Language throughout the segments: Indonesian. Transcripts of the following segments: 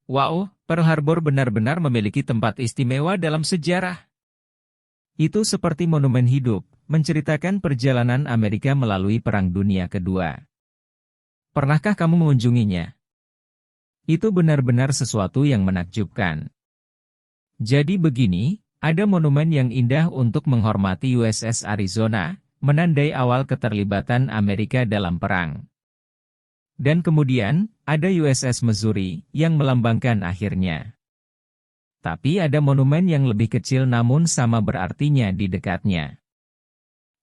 Wow, Pearl Harbor benar-benar memiliki tempat istimewa dalam sejarah. Itu seperti monumen hidup, menceritakan perjalanan Amerika melalui Perang Dunia Kedua. Pernahkah kamu mengunjunginya? Itu benar-benar sesuatu yang menakjubkan. Jadi begini, ada monumen yang indah untuk menghormati USS Arizona, menandai awal keterlibatan Amerika dalam perang. Dan kemudian, ada USS Missouri, yang melambangkan akhirnya. Tapi ada monumen yang lebih kecil namun sama berartinya di dekatnya.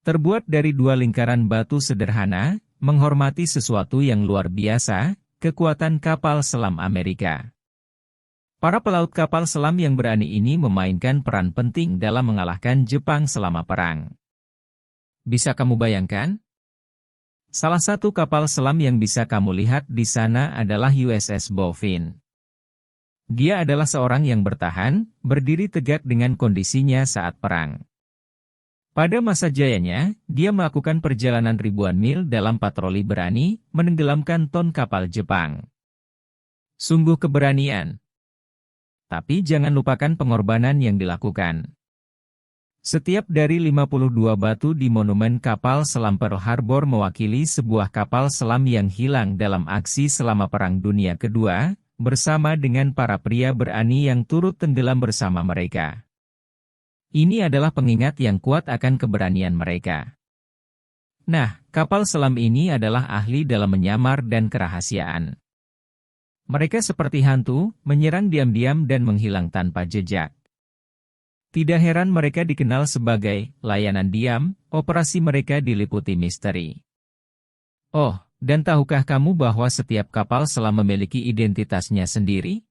Terbuat dari dua lingkaran batu sederhana, menghormati sesuatu yang luar biasa, kekuatan kapal selam Amerika. Para pelaut kapal selam yang berani ini memainkan peran penting dalam mengalahkan Jepang selama perang. Bisa kamu bayangkan? Salah satu kapal selam yang bisa kamu lihat di sana adalah USS Bowfin. Dia adalah seorang yang bertahan, berdiri tegak dengan kondisinya saat perang. Pada masa jayanya, dia melakukan perjalanan ribuan mil dalam patroli berani, menenggelamkan ton kapal Jepang. Sungguh keberanian. Tapi jangan lupakan pengorbanan yang dilakukan. Setiap dari 52 batu di monumen kapal selam Pearl Harbor mewakili sebuah kapal selam yang hilang dalam aksi selama Perang Dunia Kedua, bersama dengan para pria berani yang turut tenggelam bersama mereka. Ini adalah pengingat yang kuat akan keberanian mereka. Nah, kapal selam ini adalah ahli dalam menyamar dan kerahasiaan. Mereka seperti hantu, menyerang diam-diam dan menghilang tanpa jejak. Tidak heran mereka dikenal sebagai layanan diam, operasi mereka diliputi misteri. Oh, dan tahukah kamu bahwa setiap kapal selam memiliki identitasnya sendiri?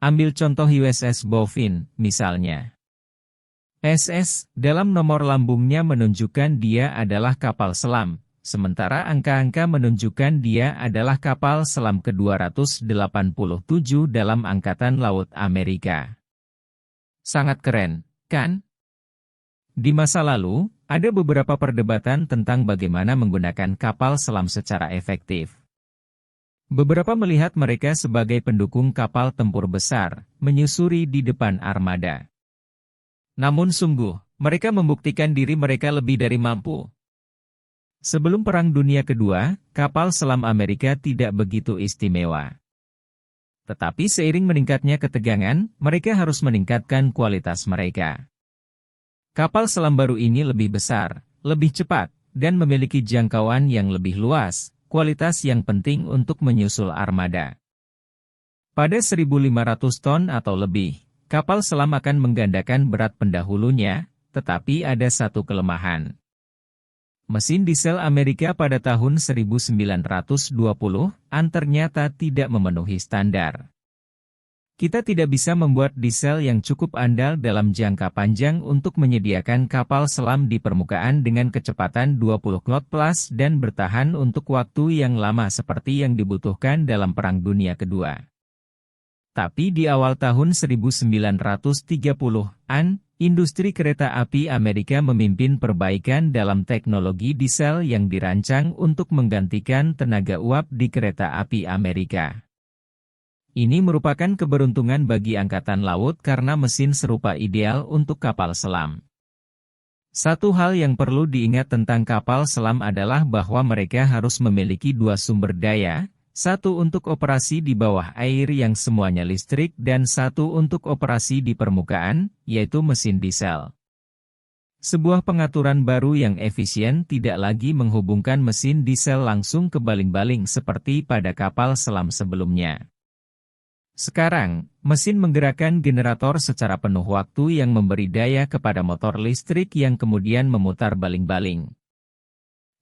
Ambil contoh USS Bowfin, misalnya. SS, dalam nomor lambungnya menunjukkan dia adalah kapal selam, sementara angka-angka menunjukkan dia adalah kapal selam ke-287 dalam Angkatan Laut Amerika. Sangat keren, kan? Di masa lalu, ada beberapa perdebatan tentang bagaimana menggunakan kapal selam secara efektif. Beberapa melihat mereka sebagai pendukung kapal tempur besar, menyusuri di depan armada. Namun sungguh, mereka membuktikan diri mereka lebih dari mampu. Sebelum Perang Dunia Kedua, kapal selam Amerika tidak begitu istimewa. Tetapi seiring meningkatnya ketegangan, mereka harus meningkatkan kualitas mereka. Kapal selam baru ini lebih besar, lebih cepat, dan memiliki jangkauan yang lebih luas, kualitas yang penting untuk menyusul armada. Pada 1.500 ton atau lebih, kapal selam akan menggandakan berat pendahulunya, tetapi ada satu kelemahan. Mesin diesel Amerika pada tahun 1920-an ternyata tidak memenuhi standar. Kita tidak bisa membuat diesel yang cukup andal dalam jangka panjang untuk menyediakan kapal selam di permukaan dengan kecepatan 20 knot plus dan bertahan untuk waktu yang lama seperti yang dibutuhkan dalam Perang Dunia Kedua. Tapi di awal tahun 1930-an, industri kereta api Amerika memimpin perbaikan dalam teknologi diesel yang dirancang untuk menggantikan tenaga uap di kereta api Amerika. Ini merupakan keberuntungan bagi Angkatan Laut karena mesin serupa ideal untuk kapal selam. Satu hal yang perlu diingat tentang kapal selam adalah bahwa mereka harus memiliki dua sumber daya, satu untuk operasi di bawah air yang semuanya listrik dan satu untuk operasi di permukaan, yaitu mesin diesel. Sebuah pengaturan baru yang efisien tidak lagi menghubungkan mesin diesel langsung ke baling-baling seperti pada kapal selam sebelumnya. Sekarang, mesin menggerakkan generator secara penuh waktu yang memberi daya kepada motor listrik yang kemudian memutar baling-baling.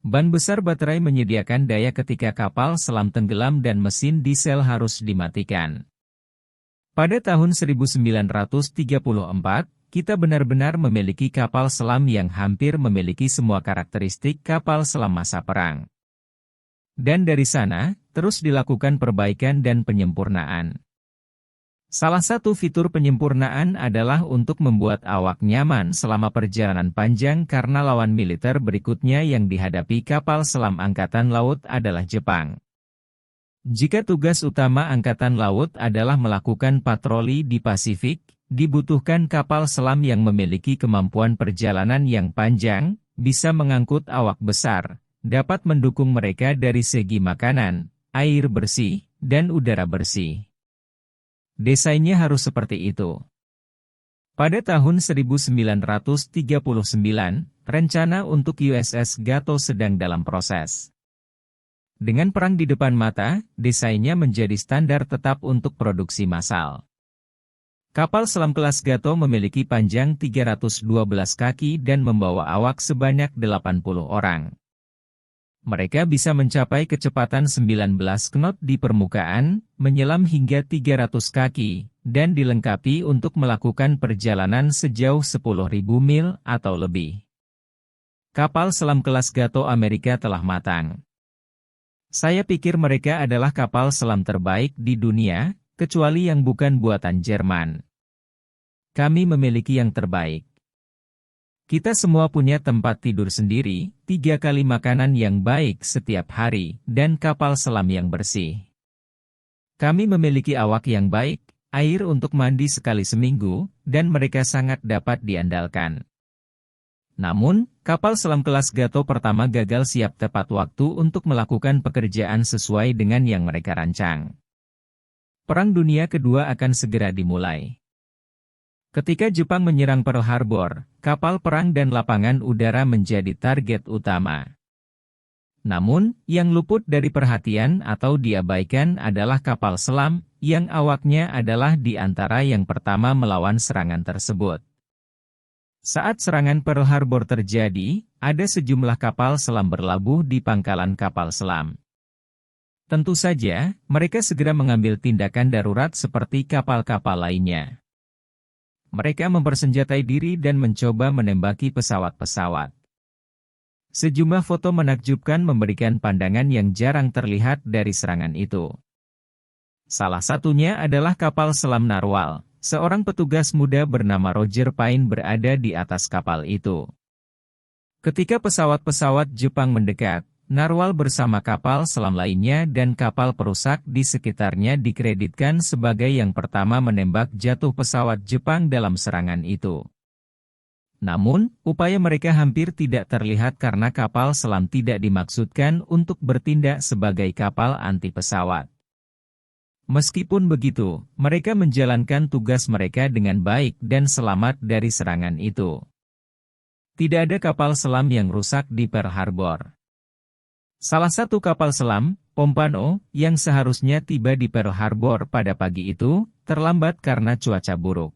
Ban besar baterai menyediakan daya ketika kapal selam tenggelam dan mesin diesel harus dimatikan. Pada tahun 1934, kita benar-benar memiliki kapal selam yang hampir memiliki semua karakteristik kapal selam masa perang. Dan dari sana, terus dilakukan perbaikan dan penyempurnaan. Salah satu fitur penyempurnaan adalah untuk membuat awak nyaman selama perjalanan panjang karena lawan militer berikutnya yang dihadapi kapal selam Angkatan Laut adalah Jepang. Jika tugas utama Angkatan Laut adalah melakukan patroli di Pasifik, dibutuhkan kapal selam yang memiliki kemampuan perjalanan yang panjang, bisa mengangkut awak besar, dapat mendukung mereka dari segi makanan, air bersih, dan udara bersih. Desainnya harus seperti itu. Pada tahun 1939, rencana untuk USS Gato sedang dalam proses. Dengan perang di depan mata, desainnya menjadi standar tetap untuk produksi massal. Kapal selam kelas Gato memiliki panjang 312 kaki dan membawa awak sebanyak 80 orang. Mereka bisa mencapai kecepatan 19 knot di permukaan, menyelam hingga 300 kaki, dan dilengkapi untuk melakukan perjalanan sejauh 10.000 mil atau lebih. Kapal selam kelas Gato Amerika telah matang. Saya pikir mereka adalah kapal selam terbaik di dunia, kecuali yang bukan buatan Jerman. Kami memiliki yang terbaik. Kita semua punya tempat tidur sendiri, 3 kali makanan yang baik setiap hari, dan kapal selam yang bersih. Kami memiliki awak yang baik, air untuk mandi sekali seminggu, dan mereka sangat dapat diandalkan. Namun, kapal selam kelas Gato pertama gagal siap tepat waktu untuk melakukan pekerjaan sesuai dengan yang mereka rancang. Perang Dunia Kedua akan segera dimulai. Ketika Jepang menyerang Pearl Harbor, kapal perang dan lapangan udara menjadi target utama. Namun, yang luput dari perhatian atau diabaikan adalah kapal selam, yang awaknya adalah di antara yang pertama melawan serangan tersebut. Saat serangan Pearl Harbor terjadi, ada sejumlah kapal selam berlabuh di pangkalan kapal selam. Tentu saja, mereka segera mengambil tindakan darurat seperti kapal-kapal lainnya. Mereka mempersenjatai diri dan mencoba menembaki pesawat-pesawat. Sejumlah foto menakjubkan memberikan pandangan yang jarang terlihat dari serangan itu. Salah satunya adalah kapal selam Narwhal. Seorang petugas muda bernama Roger Pine berada di atas kapal itu. Ketika pesawat-pesawat Jepang mendekat, Narwhal bersama kapal selam lainnya dan kapal perusak di sekitarnya dikreditkan sebagai yang pertama menembak jatuh pesawat Jepang dalam serangan itu. Namun, upaya mereka hampir tidak terlihat karena kapal selam tidak dimaksudkan untuk bertindak sebagai kapal anti pesawat. Meskipun begitu, mereka menjalankan tugas mereka dengan baik dan selamat dari serangan itu. Tidak ada kapal selam yang rusak di Pearl Harbor. Salah satu kapal selam, Pompano, yang seharusnya tiba di Pearl Harbor pada pagi itu, terlambat karena cuaca buruk.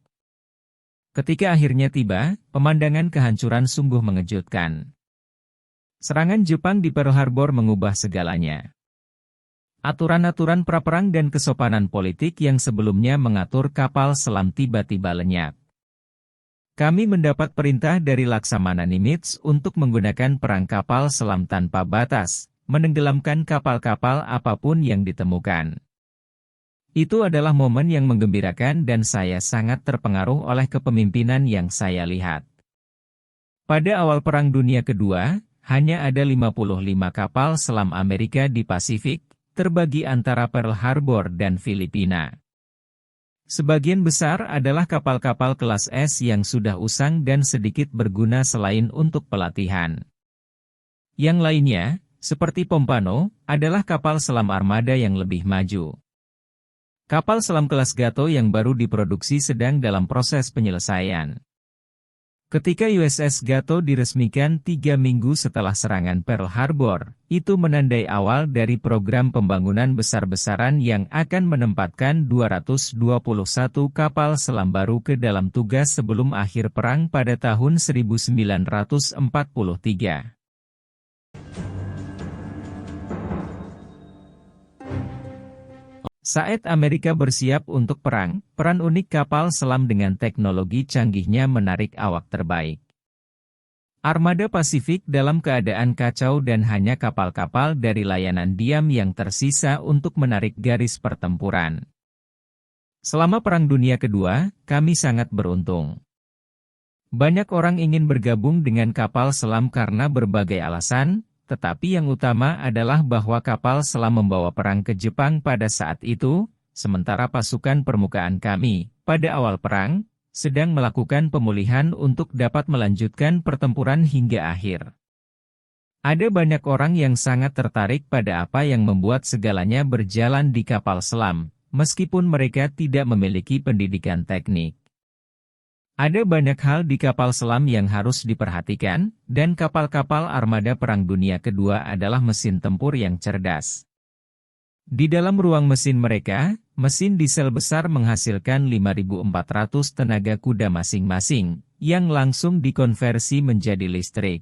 Ketika akhirnya tiba, pemandangan kehancuran sungguh mengejutkan. Serangan Jepang di Pearl Harbor mengubah segalanya. Aturan-aturan praperang dan kesopanan politik yang sebelumnya mengatur kapal selam tiba-tiba lenyap. Kami mendapat perintah dari Laksamana Nimitz untuk menggunakan perang kapal selam tanpa batas, menenggelamkan kapal-kapal apapun yang ditemukan. Itu adalah momen yang menggembirakan dan saya sangat terpengaruh oleh kepemimpinan yang saya lihat. Pada awal Perang Dunia Kedua, hanya ada 55 kapal selam Amerika di Pasifik, terbagi antara Pearl Harbor dan Filipina. Sebagian besar adalah kapal-kapal kelas S yang sudah usang dan sedikit berguna selain untuk pelatihan. Yang lainnya, seperti Pompano, adalah kapal selam armada yang lebih maju. Kapal selam kelas Gato yang baru diproduksi sedang dalam proses penyelesaian. Ketika USS Gato diresmikan 3 minggu setelah serangan Pearl Harbor, itu menandai awal dari program pembangunan besar-besaran yang akan menempatkan 221 kapal selam baru ke dalam tugas sebelum akhir perang pada tahun 1943. Saat Amerika bersiap untuk perang, peran unik kapal selam dengan teknologi canggihnya menarik awak terbaik. Armada Pasifik dalam keadaan kacau dan hanya kapal-kapal dari layanan diam yang tersisa untuk menarik garis pertempuran. Selama Perang Dunia Kedua, kami sangat beruntung. Banyak orang ingin bergabung dengan kapal selam karena berbagai alasan, tetapi yang utama adalah bahwa kapal selam membawa perang ke Jepang pada saat itu, sementara pasukan permukaan kami, pada awal perang, sedang melakukan pemulihan untuk dapat melanjutkan pertempuran hingga akhir. Ada banyak orang yang sangat tertarik pada apa yang membuat segalanya berjalan di kapal selam, meskipun mereka tidak memiliki pendidikan teknik. Ada banyak hal di kapal selam yang harus diperhatikan, dan kapal-kapal armada Perang Dunia Kedua adalah mesin tempur yang cerdas. Di dalam ruang mesin mereka, mesin diesel besar menghasilkan 5.400 tenaga kuda masing-masing, yang langsung dikonversi menjadi listrik.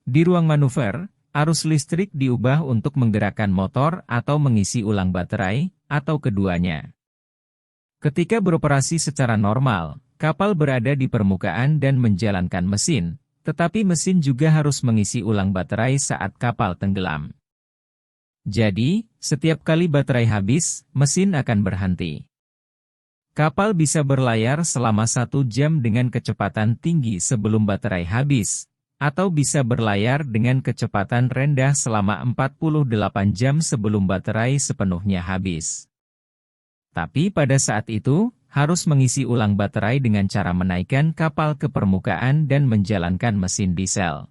Di ruang manuver, arus listrik diubah untuk menggerakkan motor atau mengisi ulang baterai, atau keduanya. Ketika beroperasi secara normal, kapal berada di permukaan dan menjalankan mesin, tetapi mesin juga harus mengisi ulang baterai saat kapal tenggelam. Jadi, setiap kali baterai habis, mesin akan berhenti. Kapal bisa berlayar selama 1 jam dengan kecepatan tinggi sebelum baterai habis, atau bisa berlayar dengan kecepatan rendah selama 48 jam sebelum baterai sepenuhnya habis. Tapi pada saat itu, harus mengisi ulang baterai dengan cara menaikkan kapal ke permukaan dan menjalankan mesin diesel.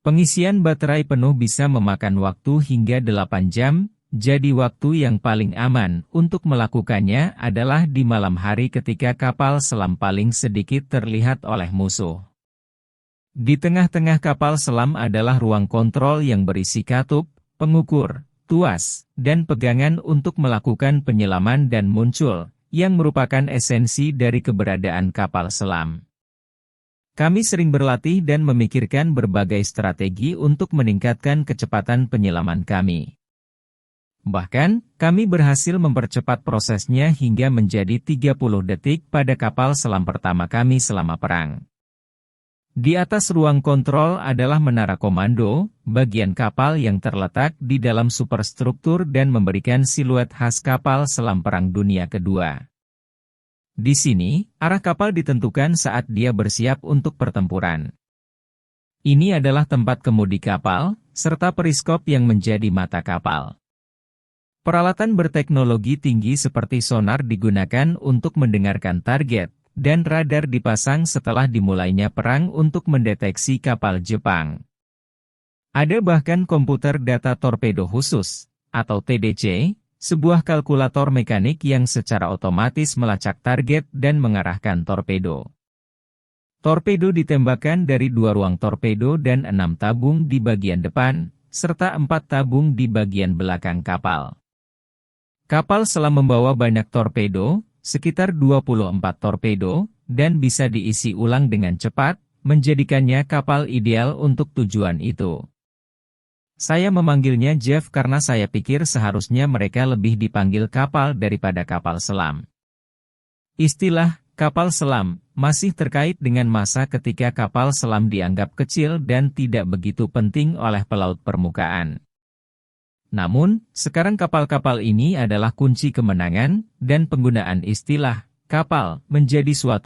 Pengisian baterai penuh bisa memakan waktu hingga 8 jam, jadi waktu yang paling aman untuk melakukannya adalah di malam hari ketika kapal selam paling sedikit terlihat oleh musuh. Di tengah-tengah kapal selam adalah ruang kontrol yang berisi katup, pengukur, tuas, dan pegangan untuk melakukan penyelaman dan muncul, yang merupakan esensi dari keberadaan kapal selam. Kami sering berlatih dan memikirkan berbagai strategi untuk meningkatkan kecepatan penyelaman kami. Bahkan, kami berhasil mempercepat prosesnya hingga menjadi 30 detik pada kapal selam pertama kami selama perang. Di atas ruang kontrol adalah menara komando, bagian kapal yang terletak di dalam superstruktur dan memberikan siluet khas kapal selam Perang Dunia Kedua. Di sini, arah kapal ditentukan saat dia bersiap untuk pertempuran. Ini adalah tempat kemudi kapal, serta periskop yang menjadi mata kapal. Peralatan berteknologi tinggi seperti sonar digunakan untuk mendengarkan target, dan radar dipasang setelah dimulainya perang untuk mendeteksi kapal Jepang. Ada bahkan komputer data torpedo khusus, atau TDC, sebuah kalkulator mekanik yang secara otomatis melacak target dan mengarahkan torpedo. Torpedo ditembakkan dari 2 ruang torpedo dan 6 tabung di bagian depan, serta 4 tabung di bagian belakang kapal. Kapal selam membawa banyak torpedo, sekitar 24 torpedo, dan bisa diisi ulang dengan cepat, menjadikannya kapal ideal untuk tujuan itu. Saya memanggilnya Jeff karena saya pikir seharusnya mereka lebih dipanggil kapal daripada kapal selam. Istilah kapal selam masih terkait dengan masa ketika kapal selam dianggap kecil dan tidak begitu penting oleh pelaut permukaan. Namun, sekarang kapal-kapal ini adalah kunci kemenangan, dan penggunaan istilah kapal menjadi suatu